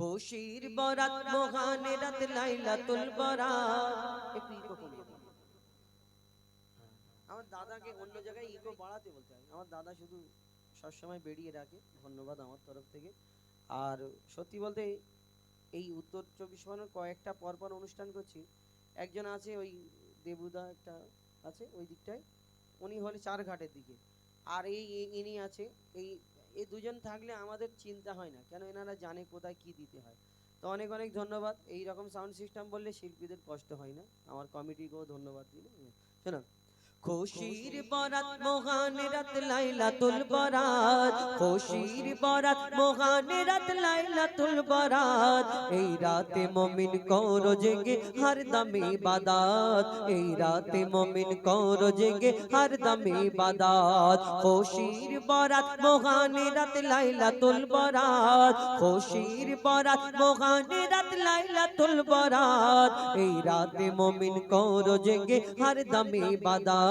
খুশির বরাত মহান রাত লাইলাতুল বরাত। একটু ইকো কমিয়ে দিন। আমার দাদাকে অন্য জায়গায় ইকো বাড়াতে বলতে হয়, আমার দাদা শুধু সবসময় বেরিয়ে রাখে, ধন্যবাদ আমার তরফ থেকে। আর সত্যি বলতে এই উত্তর 24 পরগনার কয়েকটা পরপর অনুষ্ঠান করছি। একজন আছে ওই দেবুদা, একটা আছে ওই দিকটায়, উনি হলে চারঘাটের দিকে। আর ইনি আছে এই এই দুজন থাকলে আমাদের চিন্তা হয় না, কেন এনারা জানে কোথায় কি দিতে হয়। তো অনেক অনেক ধন্যবাদ। এই রকম সাউন্ড সিস্টেম বললে শিল্পীদের কষ্ট হয় না, আমার কমিটিকেও ধন্যবাদ দিলে। শোনো, খুশির বরাত মহান রাত লাইলাতুল বরাত, খুশির বরাত মহান রাত লাইলাতুল বরাত। এই রাতে মুমিন করো জেগে হরদম ইবাদত, এই রাতে মুমিন করো জেগে হরদম ইবাদত। খুশির বরাত মহান রাত লাইলাতুল বরাত, খুশির বরাত মহান রাত লাইলাতুল বরাত। এই রাতে মুমিন করো জেগে হরদম ইবাদত,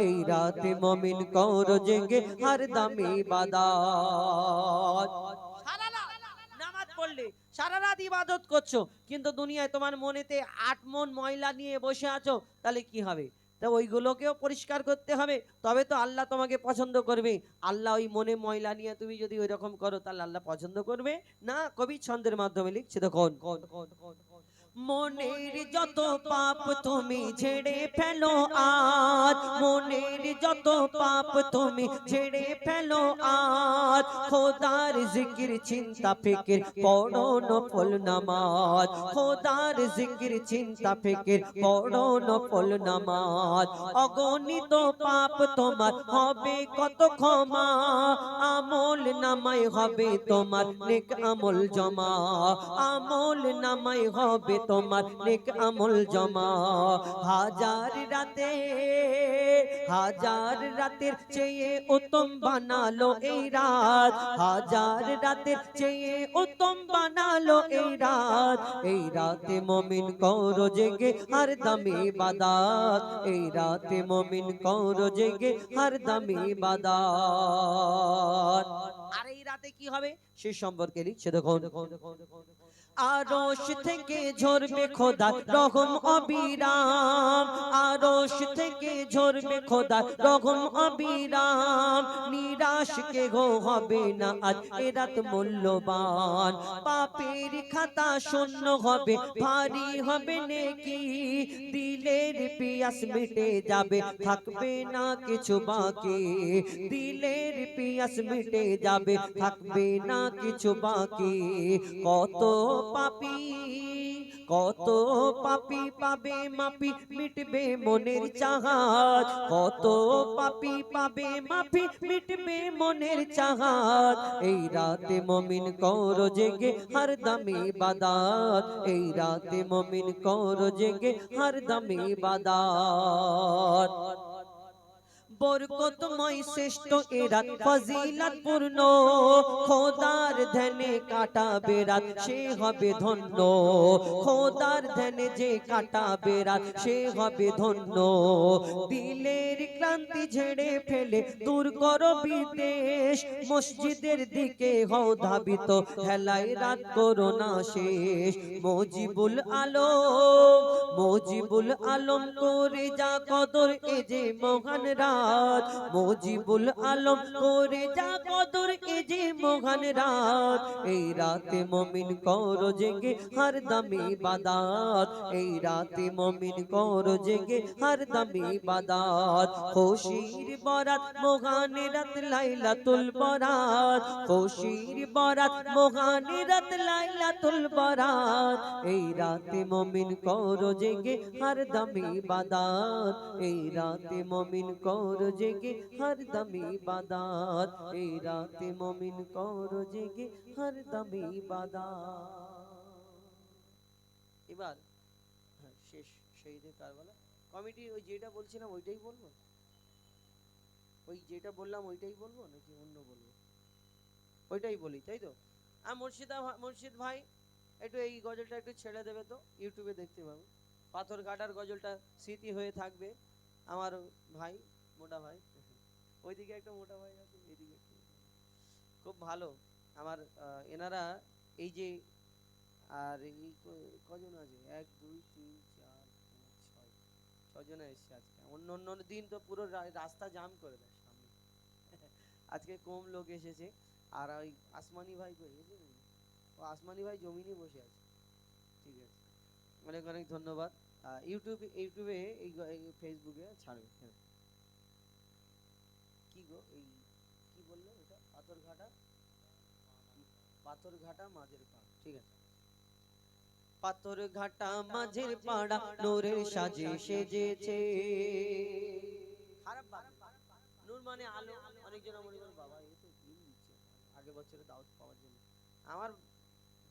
এই রাতে মুমিন করো জেগে হরদম ইবাদত। সারা রাত নামাজ পড়লে, সারা রাত ইবাদত করছো, কিন্তু দুনিয়ায় তোমার মনেতে 8 মণ ময়লা নিয়ে বসে আছো, তাহলে কি হবে? তা ওইগুলোকেও পরিষ্কার করতে হবে, তবে তো আল্লাহ তোমাকে পছন্দ করবে। আল্লাহ ওই মনে ময়লা নিয়ে তুমি যদি ওই রকম করো, তাহলে আল্লাহ পছন্দ করবে না। কবি ছন্দের মাধ্যমে লিখছে, দেখুন, মনের যত পাপ তুমি ঝেড়ে ফেলো আজ, মনের যত পাপ তুমি ঝেড়ে ফেলো আজ। খোদার জিকির চিন্তা ফিকির পড়ো নফল নামাজ, খোদার জিকির চিন্তা ফিকির পড়ো নফল নামাজ। অগণিত পাপ তোমার হবে কত ক্ষমা, আমল নামায় হবে তোমার নেক আমল জমা, আমল নামায় হবে তোমার নেক আমল জমা। হাজার রাতে, হাজার রাতের চেয়ে উত্তম বানালো এই রাত, হাজার রাতের চেয়ে উত্তম বানালো এই রাত। এই রাতে মুমিন করো জেগে হরদম ইবাদত, এই রাতে মুমিন করো জেগে হরদম ইবাদত। আর এই রাতে কি হবে সে সম্পর্কে লিখছে, দেখুন, আরশ থেকে ঝরবে খোদার রহম অবিরাম, আরশ থেকে ঝরবে খোদার রহম অবিরাম। নিরাশ কে গো হবে না আজ এ রাত মূল্যবান, পাপের খাতা শূন্য হবে ভারী হবে নেকি। দিলের পিয়াস মিটে যাবে থাকবে না কিছু বাকি, দিলের পিয়াস মিটে যাবে থাকবে না কিছু বাকি। কত পাপী, কত পাপী পাবে মাপি মিটবে মনের চাহাত, কত পাপী পাবে মাপি মিটবে মনের চাহাত। এই রাতে মুমিন করো জেগে হরদম ইবাদত, এই রাতে মুমিন করো জেগে হরদম ইবাদত। বরকতময় শ্রেষ্ঠ এ রাত ফজিলত পূর্ণ, খোদার ধ্যানে কাটাবে রাত সে হবে ধন্য, খোদার ধ্যানে যে কাটাবে রাত সে হবে ধন্য। দিলের ক্লান্তি ঝেড়ে ফেলে দূর করো বিদেশ, মসজিদের দিকে হও ধাবিত হেলায় রাত করো না শেষ। মজিবুল আলম, মজিবুল আলম করে যা কদর এ যে মহান রাত, মজিবুল আলম করে যা কদর এ যে মহান রাত। এই রাতে মুমিন করো জেগে হরদম ইবাদত, এই রাতে মুমিন করো জেগে হরদম ইবাদত। খুশির বরাত মহান রাত লাইলাতুল বরাত, খুশির বরাত মহান রাত লাইলাতুল বরাত। এই রাতে মুমিন করো জেগে হরদম ইবাদত, এই রাতে মুমিন করো জেগে হরদম ইবাদত, এই রাতে মুমিন করো জেগে হরদম ইবাদত। এবার শেষ শহীদে কারবালা কমিটি, ওই যেটা বলছিলাম ওইটাই বলবো, ওই যেটা বললাম ওইটাই বলবো নাকি অন্য বলবো? ওইটাই বলি, তাই তো? আর মুর্শিদ ভাই একটু এই গজলটা একটু ছেড়ে দেবে তো, ইউটিউবে দেখতে পাবো। পাথর কাটার গজলটা স্মৃতি হয়ে থাকবে। আমার ভাই, মোটা ভাই, ওইদিকে একটা মোটা ভাই আছে, এইদিকে একটা খুব ভালো আমার। এনারা এই যে আর এই কজন আছে, 1 2 3 4 5 6 ছজন এসছে আজকে। অন্য অন্য দিন তো পুরো রাস্তা জাম করে দেয় সামনে। আজকে কম লোক এসেছে। আর ওই আসমানি ভাই কই এসেছে নাকি? ও আসমানি ভাই জমিনে বসে আছে। ঠিক আছে, অনেক অনেক ধন্যবাদ। ইউটিউবে এই ফেসবুকে ছাড়বে। হ্যাঁ। কি গো এই কি বললো এটা? পাথরঘাটা মাঝের পাড়। ঠিক আছে। পাথরঘাটা মাঝের পাড়া নূরের সাজে সেজেছে। খারাপ বাদ দে। নূর মানে আলো। অনেকজন মনে করে বাবা এই তো দিন দিচ্ছে আগের বছরে দাওয়াত পাওয়ার জন্য। আমার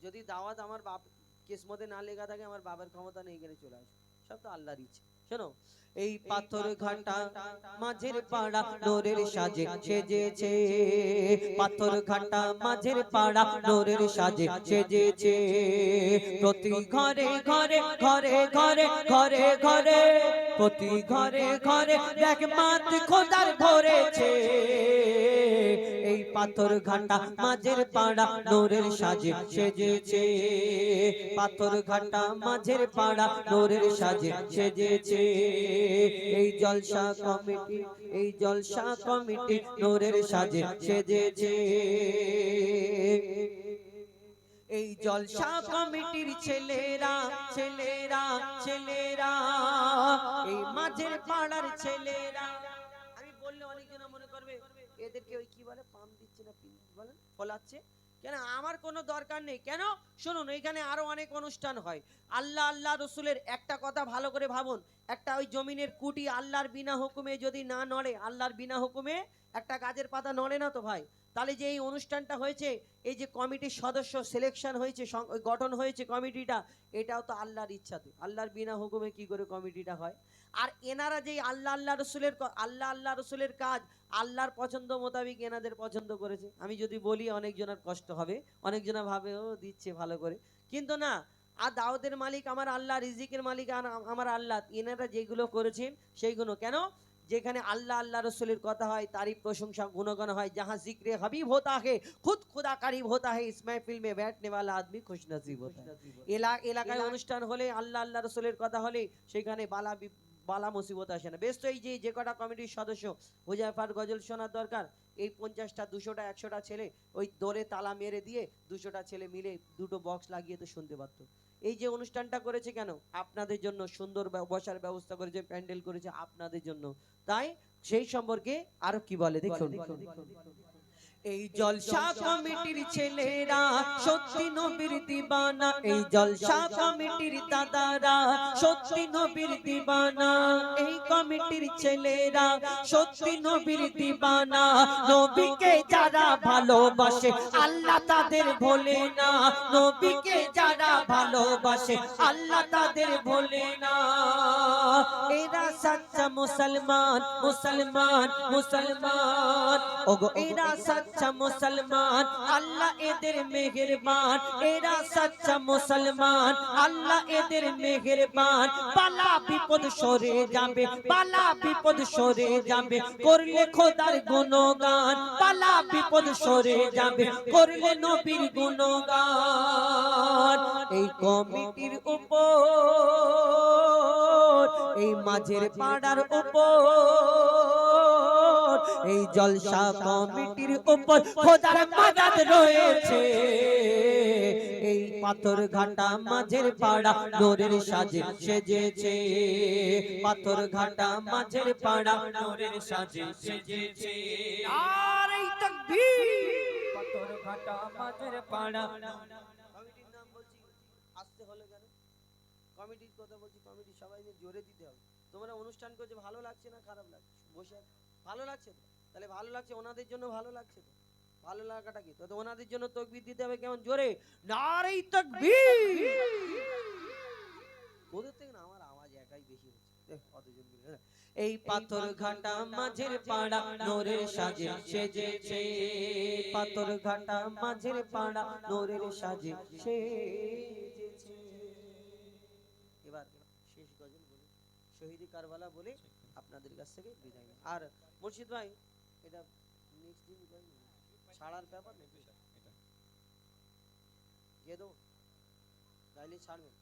যদি দাওয়াত আমার বাপ কিসমতে না লেখা থাকে, আমার বাবার ক্ষমতা নেই এখানে চলে আসে। সব তো আল্লাহর ইচ্ছে। শোনো, এই পাথরঘাটা মাঝের পাড়া নূরের সাজে সেজেছে। পাথরঘাটা মাঝের পাড়া নূরের সাজে সেজেছে। প্রতি ঘরে ঘরে ঘরে ঘরে ঘরে ঘরে প্রতি ঘরে ঘরে দেখ মাত খোদার ধরেছে। এই পাথরঘাটা মাঝের পাড়া নূরের সাজে সেজেছে। পাথরঘাটা মাঝের পাড়া নূরের সাজে সেজেছে। এই জলসা কমিটি, এই জলসা কমিটি নূরের সাজে সেজেছে। এই জলসা কমিটির ছেলেরা ছেলেরা ছেলেরা এই মাঝের পাড়ার ছেলেরা। আমি বললে অনেকজন মনে করবে এদেরকে ওই কি বলে পাম দিচ্ছে না পিন বলেন ফলাচ্ছে কেন? আমার কোনো দরকার নেই। কেন? শুনুন, এখানে আরো অনেক অনুষ্ঠান হয়। আল্লাহ আল্লাহ রসুলের একটা কথা ভালো করে ভাবুন। একটা ওই জমিনের কুটি আল্লাহর বিনা হুকুমে যদি না নড়ে, আল্লাহর বিনা হুকুমে একটা গাছের পাতা নড়ে না তো ভাই। তাহলে যে এই অনুষ্ঠানটা হয়েছে, এই যে কমিটির সদস্য সিলেকশন হয়েছে, গঠন হয়েছে কমিটিটা, এটাও তো আল্লাহর ইচ্ছাতে। আল্লাহর বিনা হুকুমে কি করে কমিটিটা হয়? আর এনারা যেই আল্লাহ আল্লাহ রসুলের আল্লাহ আল্লাহ রসুলের কাজ আল্লাহর পছন্দ মোতাবিক এনাদের পছন্দ করেছে। আমি যদি বলি অনেকজনের কষ্ট হবে, অনেকজনা ভাবে ও দিচ্ছে ভালো করে, কিন্তু না। আর দাওয়াতের মালিক আমার আল্লাহ, রিজিকের মালিক আমার আল্লাহ। এনারা যেগুলো করেছেন সেইগুলো কেন? যেখানে আল্লাহ আল্লাহ রসুলের কথা হয়, তারিফ প্রশংসা গুণগান হয়, যাহা জিক্রে হাবিব হোতা হে খুদ খুদা কারিব হোতা হে, ইস महफिल में बैठने वाला आदमी खुश नसीब होता है। এলাকায় অনুষ্ঠান হলে, আল্লাহ আল্লাহ রসুলের কথা হলে, সেখানে বালা মুসিবত আসে না। বেশ, তো এই যে কটা কমিটির সদস্য, হুজাইফার গজল শোনার দরকার। এই 50টা 200টা 100টা ছেলে ওই দোরে তালা মেরে দিয়ে 200টা ছেলে মিলে দুটো বক্স লাগিয়ে তো শুনতে পারতো। এই যে অনুষ্ঠানটা করেছে কেন? আপনাদের জন্য সুন্দর বসার ব্যবস্থা করেছে, প্যান্ডেল করেছে আপনাদের জন্য। তাই সেই সম্পর্কে আরো কি বলে দেখুন। এই জলসা কমিটির ছেলেরা সত্যি নবীর দিবানা। এই জলসা কমিটির দাদারা সত্যি নবীর দিবানা। এই কমিটির ছেলেরা সত্যি নবীর দিবানা। নবীকে যারা ভালোবাসে আল্লাহ তাদের ভোলে না। নবীকে যারা ভালোবাসে আল্লাহ তাদের ভোলে না। এরা সচ্চা মুসলমান মুসলমান মুসলমান। ওগো এরা সচ্চা মুসলমান, আল্লাহ এদের মেহেরবান। এরা সচ্চা মুসলমান, আল্লাহ এদের মেহেরবান। বালা বিপদ সরে যাবে, বালা বিপদ সরে যাবে করলে খোদার গুণগান। বালা বিপদ সরে যাবে করলে নবীর গুণগান। এই কমিটির উপর, এই মাঝের পাড়ার উপর, এই জলসা কমিটির উপর খোদার মাদাদ রয়েছে। এই পাথরঘাটা মাঝের পাড়া নূরের সাজে সেজেছে। পাথরঘাটা মাঝের পাড়া নূরের সাজে সেজেছে। নারে তাকবীর। পাথরঘাটা মাঝের পাড়া। কমিটির নাম বলছি আসতে হলো কেন? কমিটির কথা বলছি, কমিটি সবাই মিলে জোরে দিতে হবে। তোমরা অনুষ্ঠান করছে, ভালো লাগছে না খারাপ লাগছে? বসে ভালো লাগছে তো? তাহলে ভালো লাগছে, ওনাদের জন্য ভালো লাগছে তো? ভালো লাগাটা কি? তো ওনাদের জন্য তাকবীর দিতে হবে কেমন জোরে, নারে তাকবীর। ওদের থেকে না আমার আওয়াজ একাই বেশি হচ্ছে, অতজন মিলে। এই পাথরঘাটা মাঝের পাড়া নূরের সাজে সেজেছে। পাথরঘাটা মাঝের পাড়া নূরের সাজে সেজেছে। এবার শেষ গজল বলে শহীদ কারবালা বলে আপনাদের কাছ থেকে বিদায় নেব। আর মুর্শিদ ভাই, এটা নেক্সট দিন ছাড়ার ব্যাপার নাকি? এটা গেয়ে দেবো। তাইলে ছাড়বেন।